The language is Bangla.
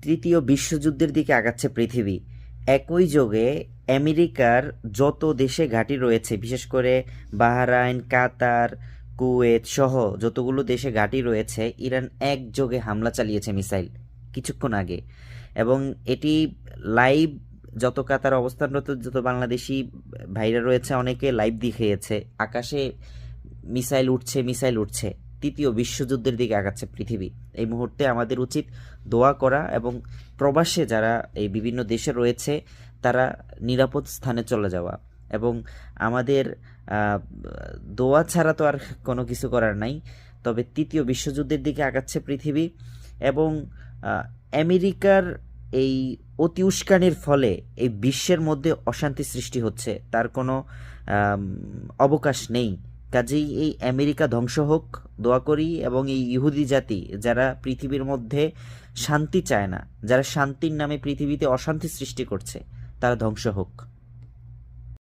তৃতীয় বিশ্বযুদ্ধের দিকে আগাচ্ছে পৃথিবী। একই যোগে আমেরিকার যত দেশে ঘাঁটি রয়েছে, বিশেষ করে বাহরাইন, কাতার, কুয়েত সহ যতগুলো দেশে ঘাঁটি রয়েছে, ইরান একযোগে হামলা চালিয়েছে মিসাইল কিছুক্ষণ আগে। এবং এটি লাইভ, যত কাতার অবস্থানরত যত বাংলাদেশি ভাইরা রয়েছে অনেকে লাইভ দেখিয়েছে, আকাশে মিসাইল উঠছে, মিসাইল উঠছে। তৃতীয় বিশ্বযুদ্ধের দিকে আগাচ্ছে পৃথিবী। এই মুহূর্তে আমাদের উচিত দোয়া করা এবং প্রবাসে যারা এই বিভিন্ন দেশে রয়েছে তারা নিরাপদ স্থানে চলে যাওয়া। এবং আমাদের দোয়া ছাড়া তো আর কোনো কিছু করার নাই। তবে তৃতীয় বিশ্বযুদ্ধের দিকে আগাচ্ছে পৃথিবী এবং আমেরিকার এই অতি উস্কানির ফলে এই বিশ্বের মধ্যে অশান্তি সৃষ্টি হচ্ছে, তার কোনো অবকাশ নেই। কাজেই এই আমেরিকা ধ্বংস হোক, দোয়া করি। এবং এই ইহুদি জাতি যারা পৃথিবীর মধ্যে শান্তি চায় না, যারা শান্তির নামে পৃথিবীতে অশান্তি সৃষ্টি করছে, তারা ধ্বংস হোক।